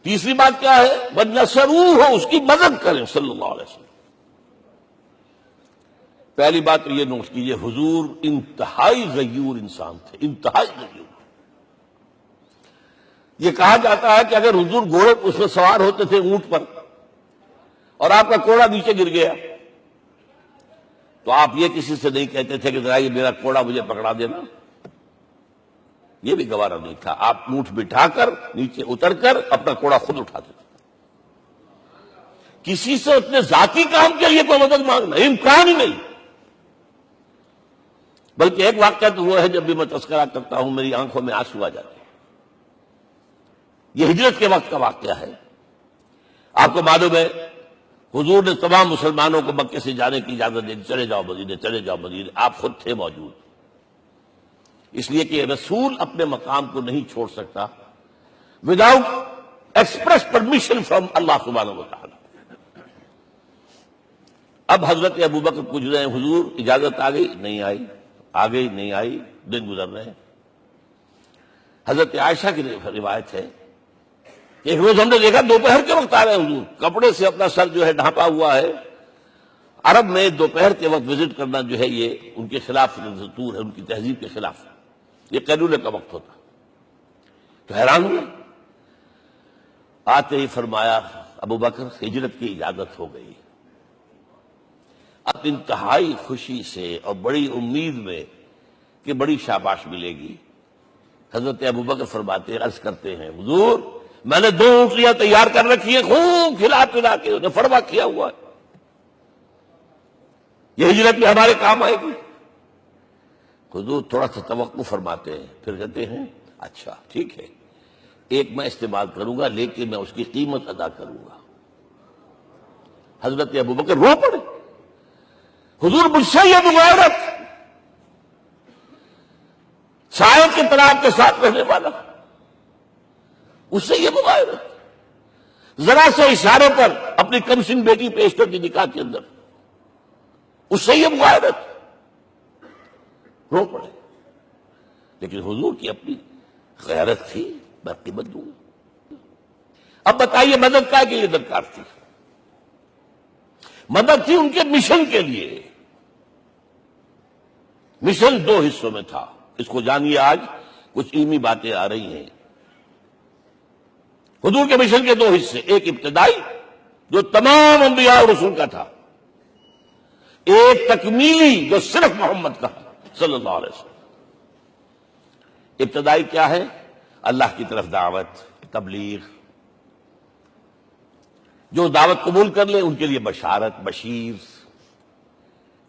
تیسری بات کیا ہے؟ وَنَصَرُوهُ، اس کی مدد کریں صلی اللہ علیہ وسلم۔ پہلی بات تو یہ نوٹ کیجئے، حضور انتہائی غیور انسان تھے، انتہائی غیور۔ یہ کہا جاتا ہے کہ اگر حضور گھوڑے اس میں سوار ہوتے تھے اونٹ پر اور آپ کا کوڑا نیچے گر گیا تو آپ یہ کسی سے نہیں کہتے تھے کہ ذرا یہ میرا کوڑا مجھے پکڑا دینا، یہ بھی گوارا نہیں تھا۔ آپ اونٹ بٹھا کر نیچے اتر کر اپنا کوڑا خود اٹھاتے تھے۔ کسی سے اپنے ذاتی کام کے لیے کوئی مدد مانگنا امکان ہی نہیں۔ بلکہ ایک واقعہ تو وہ ہے، جب بھی میں تذکرہ کرتا ہوں میری آنکھوں میں آنسو آ جاتے ہیں۔ یہ ہجرت کے وقت کا واقعہ ہے۔ آپ کو معلوم ہے حضور نے تمام مسلمانوں کو مکے سے جانے کی اجازت دی، چلے جاؤ مدینے، چلے جاؤ مدینے، آپ خود تھے موجود، اس لیے کہ رسول اپنے مقام کو نہیں چھوڑ سکتا وداؤٹ ایکسپریس پرمیشن فرام اللہ سبحانہ و تعالی۔ اب حضرت ابوبکر پوچھ رہے ہیں حضور اجازت آ گئی؟ نہیں آئی، آ گئی نہیں آئی، دن گزر رہے ہیں۔ حضرت عائشہ کی روایت ہے کہ ایک روز ہم نے دیکھا دوپہر کے وقت آ رہے ہیں حضور، کپڑے سے اپنا سر جو ہے ڈھانپا ہوا ہے۔ عرب میں دوپہر کے وقت وزٹ کرنا جو ہے یہ ان کے خلاف دستور ہے، ان کی تہذیب کے خلاف، یہ قیلولے کا وقت ہوتا۔ تو حیران ہوئے، آتے ہی فرمایا ابوبکر ہجرت کی اجازت ہو گئی۔ اب انتہائی خوشی سے اور بڑی امید میں کہ بڑی شاباش ملے گی، حضرت ابوبکر فرماتے عرض کرتے ہیں حضور میں نے 2 اونٹیاں تیار کر رکھی ہیں، خوب کھلا پلا کے انہیں فرما کیا ہوا ہے، یہ ہجرت میں ہمارے کام آئے گی۔ حضور تھوڑا سا توقع فرماتے ہیں، پھر کہتے ہیں اچھا ٹھیک ہے، ایک میں استعمال کروں گا لیکن میں اس کی قیمت ادا کروں گا۔ حضرت ابوبکر رو پڑے، حضور مجھ سے یہ مغایرت، سائے کے طرح کے ساتھ رہنے والا، اس سے یہ مغایرت، ذرا سے اشارے پر اپنی کمسن بیٹی پیش کر دی نکاح کے اندر، اس سے یہ مغایرت، رو پڑے۔ لیکن حضور کی اپنی غیرت تھی، میں قیمت دوں گا۔ اب بتائیے مدد کا کے لیے درکار تھی؟ مدد تھی ان کے مشن کے لیے۔ مشن 2 حصوں میں تھا، اس کو جانیے، آج کچھ علمی باتیں آ رہی ہیں۔ حضور کے مشن کے 2 حصے، ایک ابتدائی جو تمام انبیاء اور رسول کا تھا، ایک تکمیلی جو صرف محمد کا صلی اللہ علیہ وسلم۔ ابتدائی کیا ہے؟ اللہ کی طرف دعوت، تبلیغ۔ جو دعوت قبول کر لیں ان کے لیے بشارت، بشیر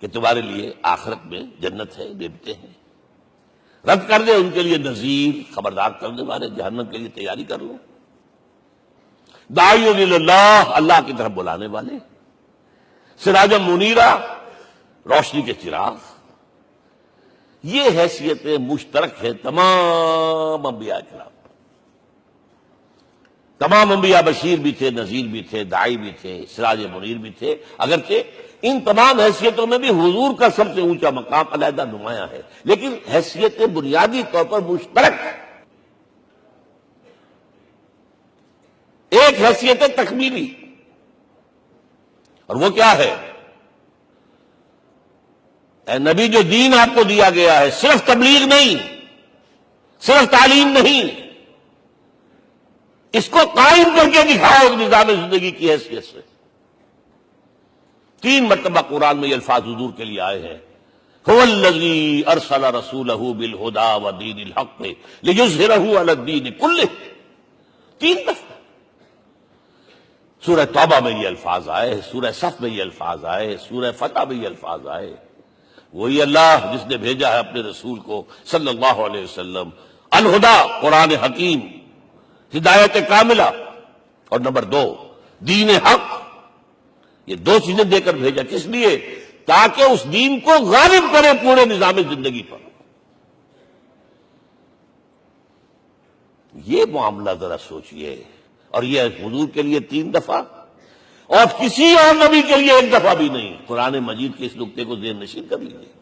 کہ تمہارے لیے آخرت میں جنت ہے، نعمتیں ہیں۔ رد کر دیں ان کے لیے نذیر، خبردار کرنے والے، جہنم کے لیے تیاری کر لو۔ داعی اللہ، اللہ کی طرف بلانے والے، سراجا منیرا، روشنی کے چراغ۔ یہ حیثیتیں مشترک ہیں تمام انبیاء کرام۔ تمام انبیاء بشیر بھی تھے، نذیر بھی تھے، داعی بھی تھے، سراج منیر بھی تھے، اگرچہ ان تمام حیثیتوں میں بھی حضور کا سب سے اونچا مقام علیحدہ نمایاں ہے، لیکن حیثیتیں بنیادی طور پر مشترک۔ ایک حیثیت تکمیلی، اور وہ کیا ہے؟ اے نبی جو دین آپ کو دیا گیا ہے صرف تبلیغ نہیں، صرف تعلیم نہیں، اس کو قائم کر کے دکھاؤ نظام زندگی کی حیثیت سے۔ 3 مرتبہ قرآن میں یہ الفاظ حضور کے لیے آئے ہیں، هو الذی ارسل رسولہ بالہدی ودین الحق لیظہرہ علی الدین کلہ۔ 3 دفعہ سورہ توبہ میں یہ الفاظ آئے، سورہ صف میں یہ الفاظ آئے، سورہ فتح میں یہ الفاظ آئے۔ وہی اللہ جس نے بھیجا ہے اپنے رسول کو صلی اللہ علیہ وسلم، الہدا قرآن حکیم، ہدایت کاملہ، اور نمبر 2 دین حق۔ یہ 2 چیزیں دے کر بھیجا، کس لیے؟ تاکہ اس دین کو غالب کرے پورے نظام زندگی پر۔ یہ معاملہ ذرا سوچئے، اور یہ حضور کے لیے 3 دفعہ، اور کسی اور نبی کے لیے 1 دفعہ بھی نہیں۔ قرآن مجید کے اس نقطے کو ذہن نشین کر لیجیے۔